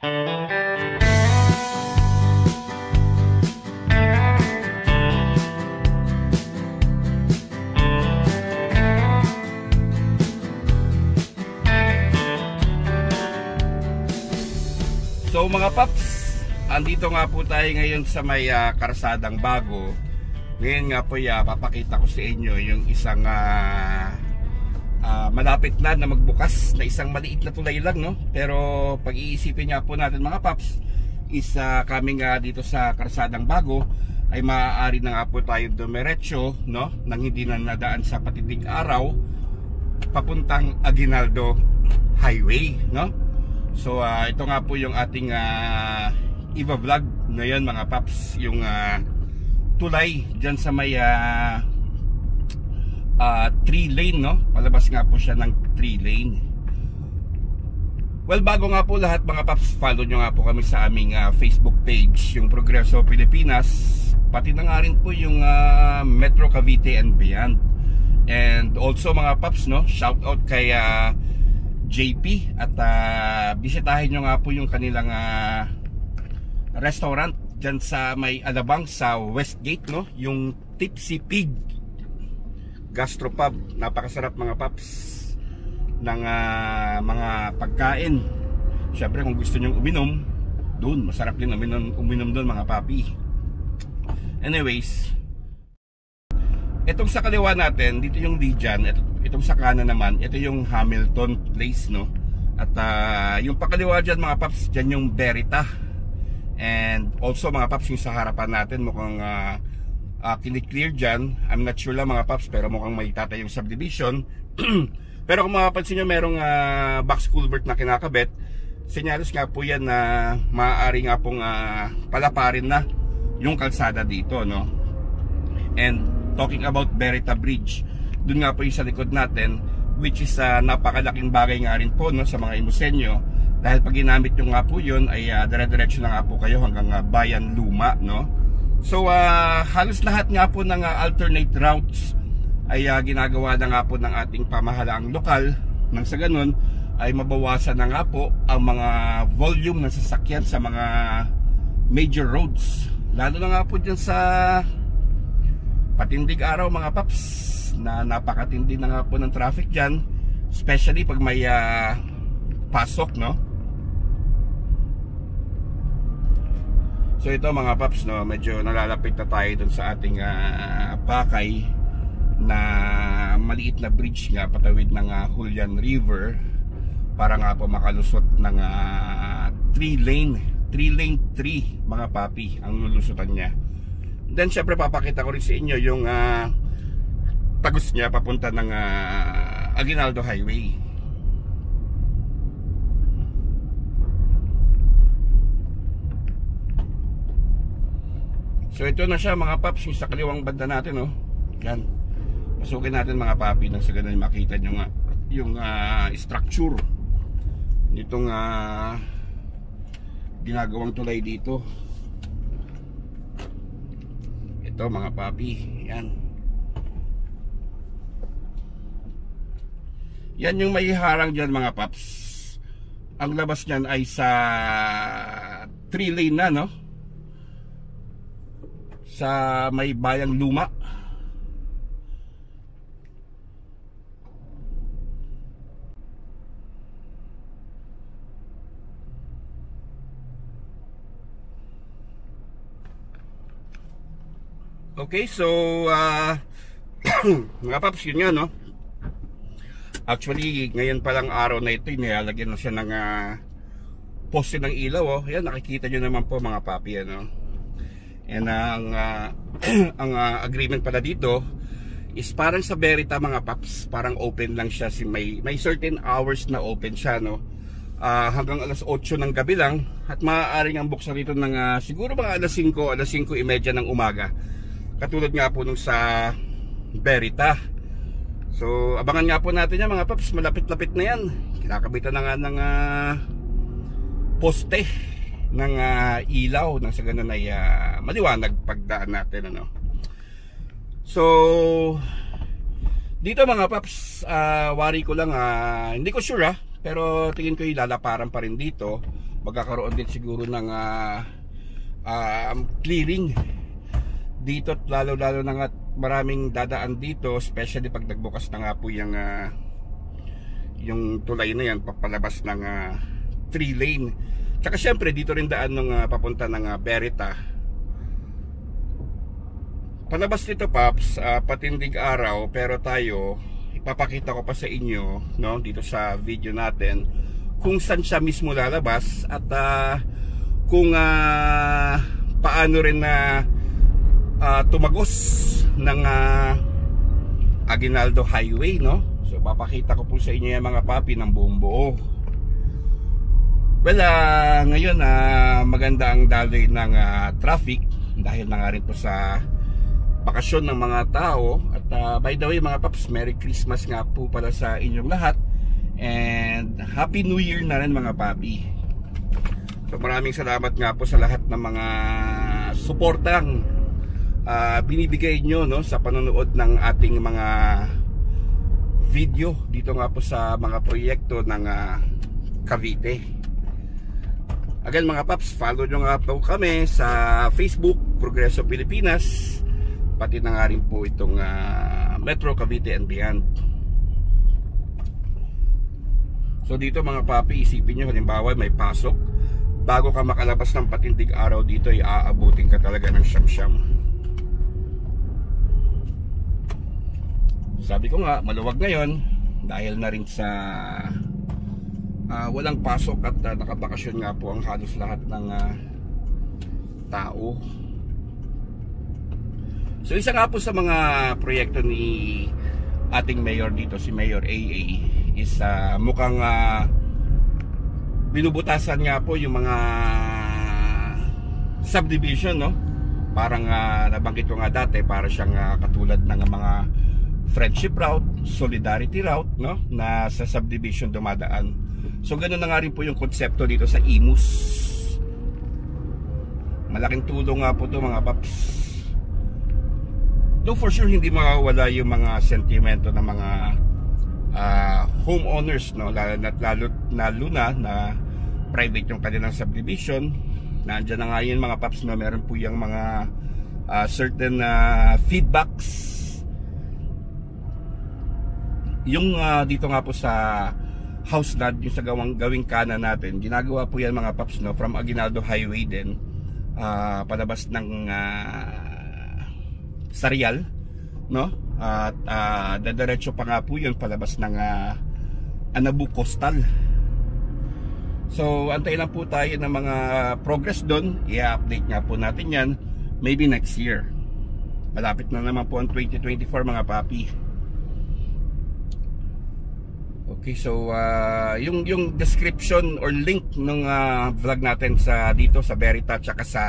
So mga paps, andito nga po tayo ngayon sa may Karsadang Bago. Ngayon nga po papakita ko sa inyo yung isang malapit na magbukas na isang maliit na tulay lang, no? Pero pag-iisipin nga po natin mga paps, is coming dito sa Karsadang Bago ay maaari na nga po tayo dumiretso, no? Nang hindi na nadaan sa Patinding Araw papuntang Aguinaldo Highway, no? So ito nga po yung ating i-vlog ngayon mga paps, yung tulay dyan sa may 3-lane, no? Palabas nga po siya ng 3-lane. Well, bago nga po lahat mga paps, follow nyo nga po kami sa aming Facebook page, yung Progreso Pilipinas, pati na nga rin po yung Metro Cavite and beyond. And also mga paps, no, shout out kay JP at bisitahin nyo nga po yung kanilang restaurant dyan sa may Alabang sa Westgate, no? Yung Tipsy Pig Gastropub. Napakasarap mga paps ng mga pagkain. Syempre kung gusto nyo uminom doon, masarap din uminom doon mga papi. Anyways, itong sa kaliwa natin, dito yung Lijan. Itong sa kanan naman, ito yung Hamilton Place, no? At yung pakaliwa dyan mga paps, dyan yung Berita. And also mga paps, yung sa harapan natin mukhang kiniklear dyan. I'm not sure lang mga paps, pero mukhang may tatay yung subdivision. Pero kung mapapansin nyo, merong box culvert na kinakabit. Senyalos nga po yan na maaari nga pong palaparin na yung kalsada dito, no? And talking about Berita Bridge, dun nga po yung sa likod natin, which is napakalaking bagay nga rin po, no, sa mga Imusenyo, dahil pag ginamit nyo nga po yun ay dire-diretso na nga po kayo hanggang Bayan Luma, no? So halos lahat nga po ng alternate routes ay ginagawa na nga po ng ating pamahalaang lokal, nang sa ganun ay mabawasan na nga po ang mga volume ng sasakyan sa mga major roads, lalo na nga po dyan sa Patinding Araw mga paps, na napakatindi na nga po ng traffic dyan, especially pag may pasok, no? So ito mga paps, no, medyo nalalapit na tayo dun sa ating Pakay na maliit na bridge nga patawid ng Julian River para nga po makalusot ng 3-lane 3 mga papi ang lulusutan niya. Then syempre papakita ko rin sa inyo yung tagos niya papunta ng Aguinaldo Highway. So ito na siya mga paps, yung sa kaliwang banda natin, oh. Yan. Pasukin natin mga papi nang sa ganun makita nyo nga yung structure nitong ginagawang tulay dito. Ito mga papi, yan. Yan yung may harang dyan mga paps. Ang labas nyan ay sa 3-lane na, no? Sa may Bayang Luma. Okay, so mga paps, yun nga, no? Actually, ngayon palang araw na ito, nilalagyan na siya ng poste ng ilaw, oh. Yan, nakikita nyo naman po mga papi, ano? And ang agreement pala dito is parang sa Berita mga paps, parang open lang siya, may certain hours na open siya, no? Hanggang alas 8 ng gabi lang, at maaaring ang buksan dito ng siguro mga alas 5:30 ng umaga. Katulad nga po nung sa Berita. So abangan nga po natin yan mga paps, malapit-lapit na yan. Kinakabitan na nga ng poste ng ilaw, nang sa ganun ay maliwanag pagdaan natin, ano. So dito mga paps, wari ko lang, hindi ko sure pero tingin ko ilalaparan pa rin dito magkakaroon din siguro ng clearing dito, at lalo na nga maraming dadaan dito, especially pag nagbukas na nga po yung tulay na yan papalabas ng 3 lane. Tsaka syempre dito rin daan ng papunta ng Berita. Palabas nito, Paps, patindig araw, pero tayo ipapakita ko pa sa inyo, no, dito sa video natin kung saan siya mismo lalabas, at kung paano rin na tumagos ng Aguinaldo Highway, no? So papakita ko po sa inyo yung mga papi ng buong buo. Well, ngayon maganda ang daloy ng traffic dahil na nga rin po sa bakasyon ng mga tao. At by the way mga paps, Merry Christmas nga po pala sa inyong lahat, and Happy New Year na rin mga papi. So maraming salamat nga po sa lahat ng mga suportang binibigay nyo, no, sa panonood ng ating mga video dito nga po sa mga proyekto ng Cavite. Again mga paps, follow nyo nga po kami sa Facebook, Progreso Pilipinas, pati na nga rin po itong Metro Cavite and Beyond. So dito mga papi, isipin nyo, halimbawa may pasok, bago ka makalabas ng patindig araw dito ay aabutin ka talaga ng siyam-siyam. Sabi ko nga, maluwag ngayon dahil na rin sa walang pasok at nakabakasyon nga po ang halos lahat ng tao. So isa nga po sa mga proyekto ni ating mayor dito, si Mayor AA, is mukhang binubutasan nga po yung mga subdivision, no? Parang nabanggit ko nga dati, para siyang katulad ng mga friendship route, solidarity route, no, na sa subdivision dumadaan. So ganoon na nga rin po yung konsepto dito sa Imus. Malaking tulong nga po to mga paps. Though for sure hindi mawawala yung mga sentimento ng mga homeowners, no, lalo na private yung kanilang subdivision. Nandiyan na nga yun mga paps, no, meron po yung mga certain feedbacks. Yung dito nga po sa house lot, yung sa gawing kanan natin, ginagawa po yan mga paps, no, from Aguinaldo Highway din, palabas ng Sarial, no, at dadiretso pa nga po yun palabas ng Anabu Coastal. So antayin lang po tayo ng mga progress doon, i-update nga po natin yan maybe next year. Malapit na naman po ang 2024 mga papi. Okay, so yung description or link ng vlog natin sa dito sa Berita at sa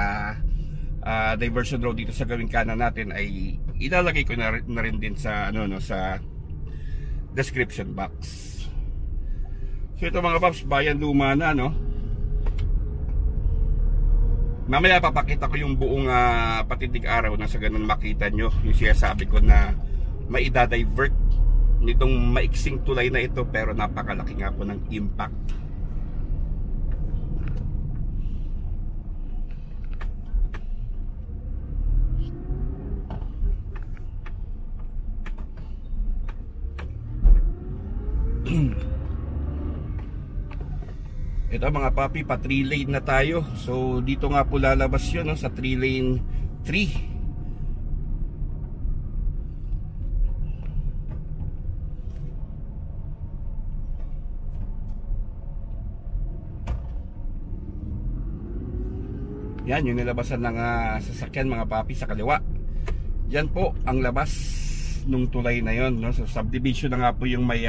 Diversion Road dito sa gawing kanan natin ay ilalagay ko na rin din sa sa description box. So ito mga paps, bayan luma na, no. Mamaya papakita ko yung buong patindig araw na sa ganun makita nyo yung sinasabi ko na maida-divert nitong maiksing tulay na ito, pero napakalaki nga po ng impact. Ito mga papi, pa 3 lane na tayo. So dito nga po lalabas yun, no, sa 3 lane 3. Yan yung nilabasan ng sasakyan mga papi sa kaliwa. Yan po ang labas nung tulay na yon, no? So subdivision na nga po yung may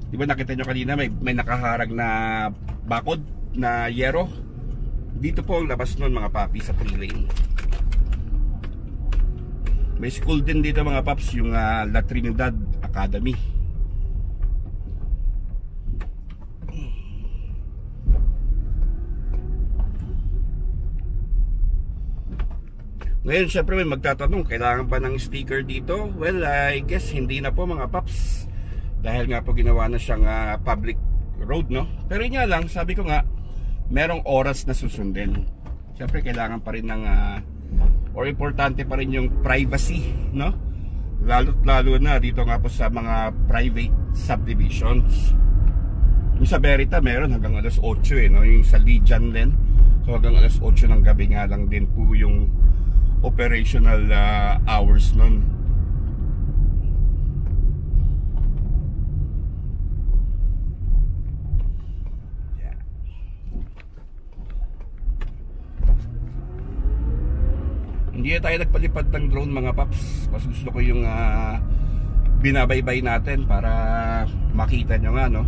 di ba nakita nyo kanina may nakaharag na bakod na yero. Dito po ang labas nun mga papi sa 3 lane. May school din dito mga paps, yung La Trinidad Academy. Ngayon syempre may magtatanong, kailangan ba ng sticker dito? Well, I guess hindi na po mga paps, dahil nga po ginawa na siyang public road, no? Pero yun nga lang, sabi ko nga, merong oras na susundin. Siyempre kailangan pa rin ng or importante pa rin yung privacy, no? Lalo na dito nga po sa mga private subdivisions. Yung sa Verita meron hanggang alas 8 no? Yung sa Lijan din, so hanggang alas 8 ng gabi nga lang din po yung operational hours nun. Yeah. Hindi na tayo nagpalipad ng drone mga paps. Mas gusto ko yung binabaybay natin para makita nyo nga, no?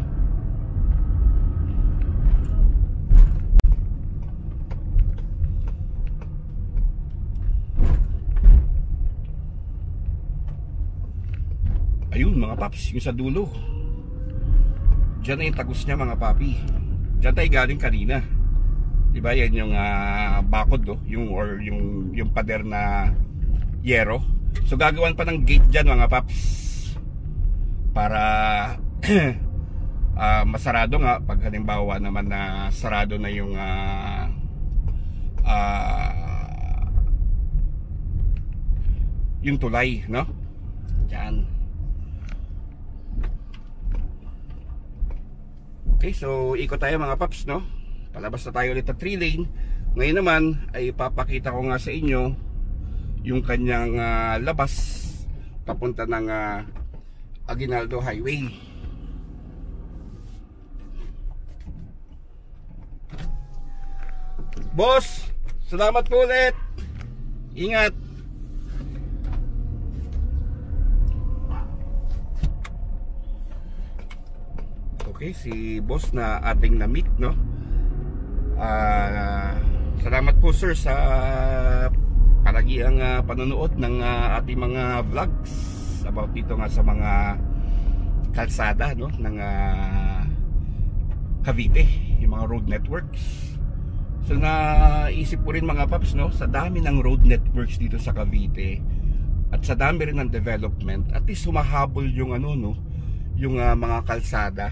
Ayun mga paps, yung sa dulo. Diyan na yung tagos niya mga papi. Diyan tayo galing kanina. Diba yan yung bakod do, yung pader na yero. So gagawan pa ng gate dyan mga paps para masarado nga pag halimbawa naman na sarado na yung tulay, no? Diyan. Okay, so ikot tayo mga paps, no? Palabas na tayo ulit na 3 lane. Ngayon naman ay papakita ko nga sa inyo yung kanyang labas papunta ng Aguinaldo Highway. Boss, salamat po ulit. Ingat. Okay, si boss na ating na-meet, no? Salamat po sir sa palagiang panonood ng ating mga vlogs about dito nga sa mga kalsada, no? Ng Cavite, yung mga road networks. So naisip ko rin mga paps, no? Sa dami ng road networks dito sa Cavite at sa dami rin ng development, at least humahabol yung no? Yung mga kalsada.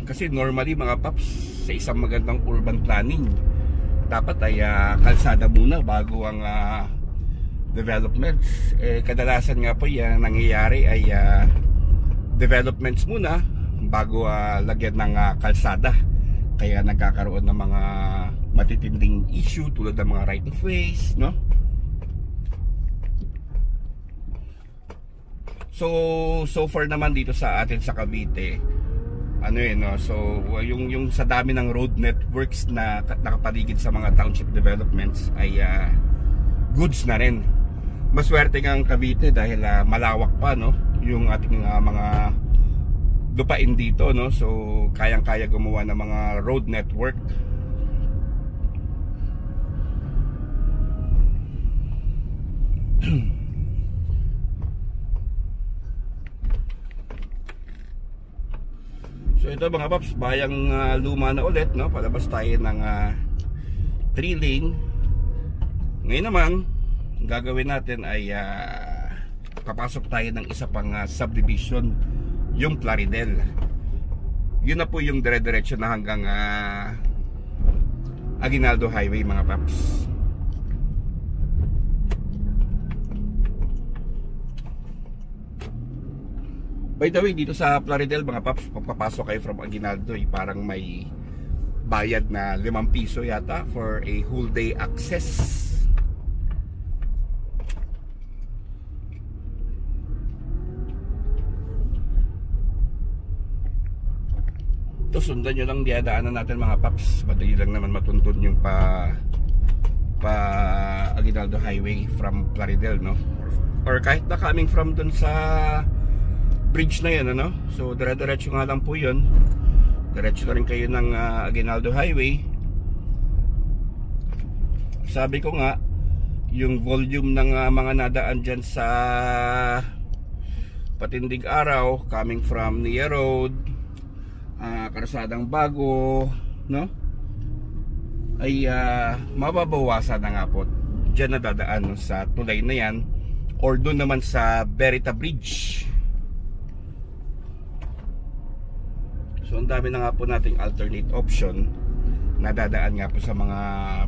Kasi normally mga paps, sa isang magandang urban planning dapat ay kalsada muna bago ang developments. Kadalasan nga po yan nangyayari ay developments muna bago lagyan ng kalsada. Kaya nagkakaroon ng mga matitinding issue tulad ng mga right of ways, no? So far naman dito sa atin sa Cavite, no? So yung sa dami ng road networks na nakapaligid sa mga township developments ay goods na rin. Maswerte nga ang Cavite dahil malawak pa, no? Yung ating mga lupain dito, no? So kayang-kaya gumawa ng mga road network. So ito mga paps, bayang luma na ulit, no? Palabas tayo ng 3 lane. Ngayon naman, gagawin natin ay papasok tayo ng isa pang subdivision, yung Plaridel. Yun na po yung dire-diretso na hanggang Aguinaldo Highway mga paps. By the way, dito sa Plaridel mga paps, pagpapasok kayo from Aguinaldo, parang may bayad na 5 piso yata for a whole day access. Ito, sundan nyo lang diadaanan natin mga paps. Madali lang naman matuntun yung pa Aguinaldo Highway from Plaridel, no? Or kahit na coming from dun sa bridge na yun, ano? So dire-diretso nga lang po yun. Diretso na rin kayo ng Aguinaldo Highway. Sabi ko nga, yung volume ng mga nadaan dyan sa Patindig Araw, coming from Nia Road, Karsadang Bago, no? Ay mababawasan na nga po. Dyan na dadaan, no? Sa tulay na yan, or doon naman sa Verita Bridge. So ang dami na nga po nating alternate option na dadaan nga po sa mga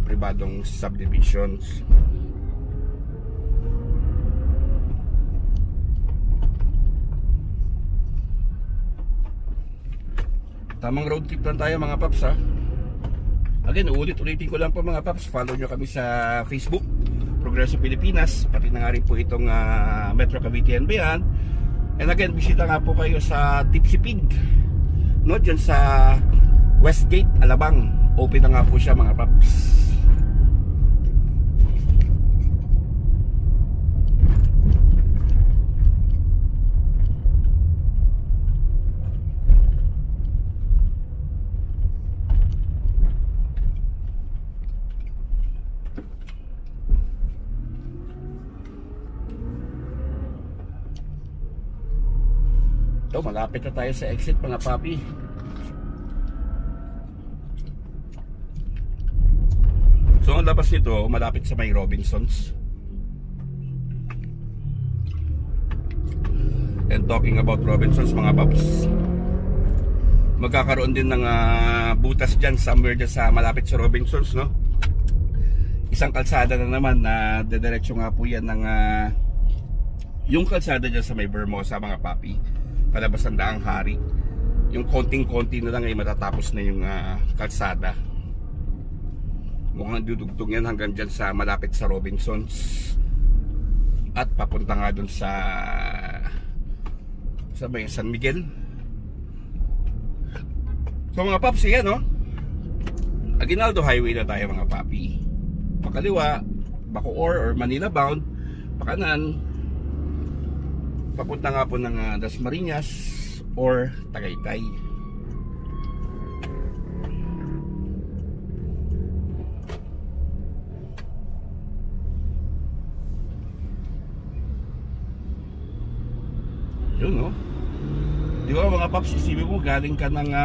pribadong subdivisions. Tamang road trip lang tayo mga paps ha. Again, ulitin ko lang po mga paps, follow nyo kami sa Facebook, Progreso Pilipinas, pati na nga rin po itong Metro Cavite and Beyond. And again, bisita nga po kayo sa Tipsy Pig, no, dyan sa Westgate, Alabang. Open na nga po siya mga paps. So, malapit na tayo sa exit mga papi. So ang labas nito, malapit sa may Robinsons. And talking about Robinsons mga paps, magkakaroon din ng butas dyan, somewhere dyan sa malapit sa Robinsons, no? Isang kalsada na naman na dediretso nga po yan ng yung kalsada dyan sa may Vermosa mga papi, palabas ng Daang Hari. Yung konting-konti na lang ay matatapos na yung kalsada. Mukhang dudugtong yan hanggang dyan sa malapit sa Robinsons. At papunta nga dun sa may San Miguel. So mga paps, yan no, Aguinaldo Highway na tayo mga papi. Pakaliwa, Bacoor or Manila bound. Pakanan, papunta nga po ng Dasmariñas or Tagaytay. Yun no, di ba mga paps, isipin mo galing ka ng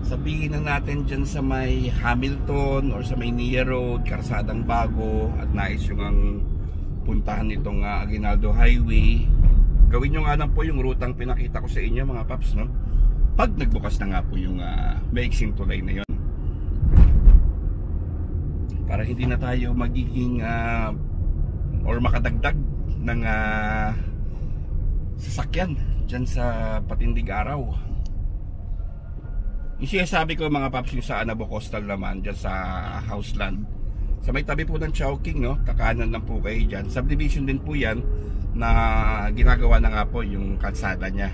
sabihin na natin dyan sa may Hamilton or sa may Nia Road, Karsadang Bago, at nais yung ang puntahan nitong Aguinaldo Highway. Gawin nyo nga lang po yung rutang pinakita ko sa inyo mga paps, no? Pag nagbukas na nga po yung maiksing tulay na yon, para hindi na tayo magiging or makadagdag ng sasakyan dyan sa patindig araw. Yung sinasabi ko mga paps, yung sa Anabo Coastal naman, dyan sa Houseland, sa may tabi po ng Chowking, no? Kakanan lang po kayo dyan. Subdivision din po yan na ginagawa na nga po yung kalsada nya.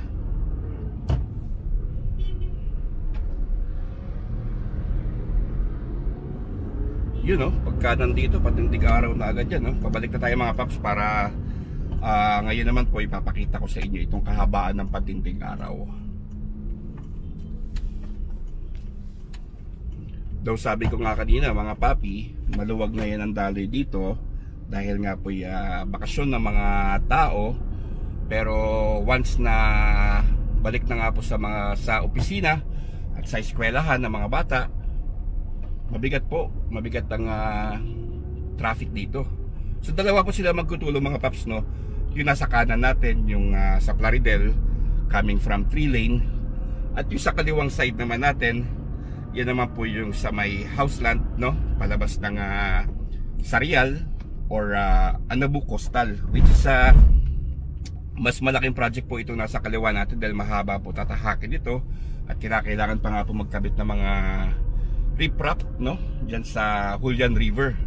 Yun no, pagka nandito patindig araw na agad yan, no? Pabalik na tayo mga paps para ngayon naman po ipapakita ko sa inyo itong kahabaan ng patindig araw. Daw sabi ko nga kanina mga papi, maluwag na yan ang daloy dito dahil nga po bakasyon ng mga tao. Pero once na balik na nga po sa opisina at sa eskwelahan ng mga bata, mabigat ang traffic dito. So dalawa po sila magtutulong mga paps, no? Yung nasa kanan natin, yung sa Plaridel coming from 3 lane, at yung sa kaliwang side naman natin, yan naman po yung sa may Houseland, no? Palabas ng Sarial or Anabu Coastal, which is mas malaking project po itong nasa kaliwa natin dahil mahaba po tatahakin dito at kailangan pa nga po magkabit ng mga riprap, no? Diyan sa Julian River.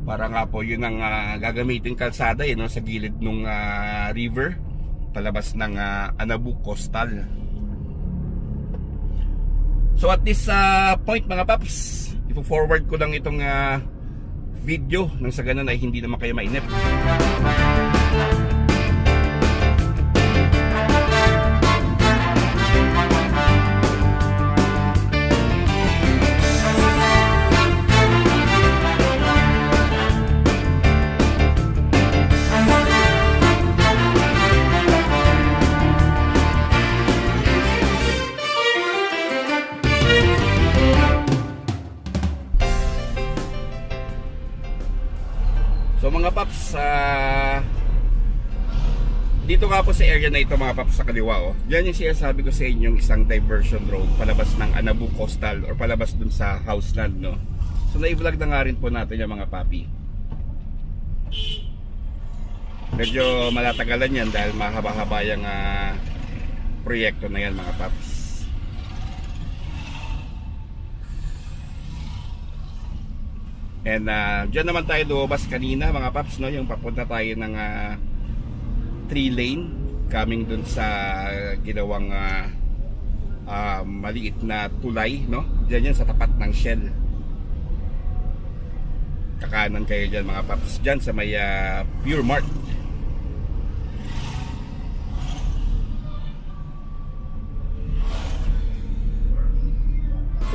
Para nga po yun ang gagamitin kalsada, no? Sa gilid ng river, palabas ng Anabu Coastal. So at this point mga paps, i-forward ko lang itong video nang sa ganun ay hindi naman kayo mainip. So mga paps, dito nga po sa area na ito mga paps sa kaliwa, oh. Yan yung sinasabi ko sa inyo, yung isang diversion road palabas ng Anabu Coastal or palabas dun sa Houseland, no. So na-vlog na nga rin po natin yung mga papi. Medyo malatagalan yan dahil mahaba-haba yung proyekto na yan mga paps. And dyan naman tayo lumabas kanina mga paps, no? Yung papunta tayo ng 3 lane coming dun sa ginawang maliit na tulay, no? Dyan yan sa tapat ng Shell. Kakanan kayo dyan mga paps, dyan sa may Pure Mart.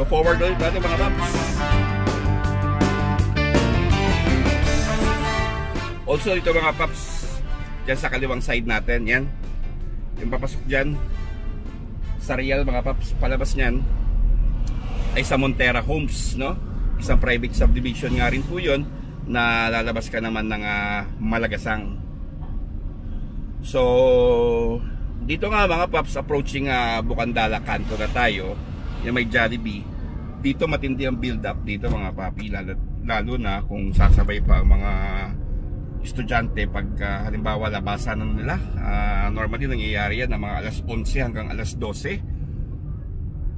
So forward ulit natin mga paps. Also ito mga paps, dyan sa kaliwang side natin, yan yung papasok dyan sa Real mga paps, palabas nyan ay sa Montera Homes, no? Isang private subdivision nga rin po yun na lalabas ka naman ng Malagasang. So dito nga mga paps, approaching Bukandala Kanto na tayo, yung may Jollibee. Dito matindi ang build up dito mga papi, lalo na kung sasabay pa ang mga estudyante pag halimbawa labasan na nila. Normally nangyayari yan ng mga alas 11 hanggang alas 12.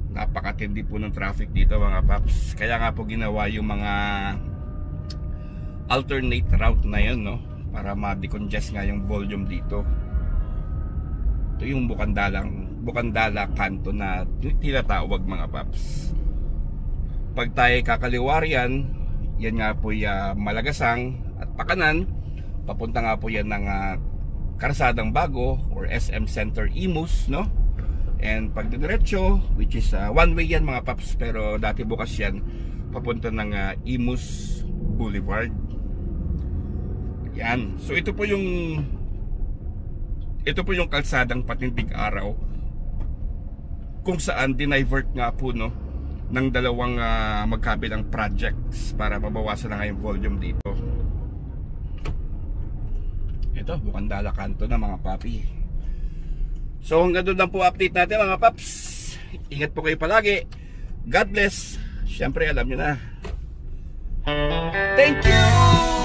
Napakatindi po ng traffic dito mga paps. Kaya nga po ginawa yung mga alternate route na yun, no? Para ma-decongest nga yung volume dito. Ito yung Bukandala Kanto na tinatawag mga paps. Pag tayo kakaliwarian, yan nga po yung Malagasang at pakanan, papunta nga po yan ng Karsadang Bago or SM Center Imus, no? And pag diretso, which is one way yan mga paps, pero dati bukas yan, papunta ng Imus Boulevard. Yan. So ito po yung kalsadang Patindig Araw, kung saan dinivert nga po, no, ng dalawang magkabilang projects para mabawasan na nga yung volume dito. Ito, Bukandala Kanto na mga papi. So hanggang doon lang po update natin mga paps. Ingat po kayo palagi. God bless. Siyempre alam nyo na. Thank you!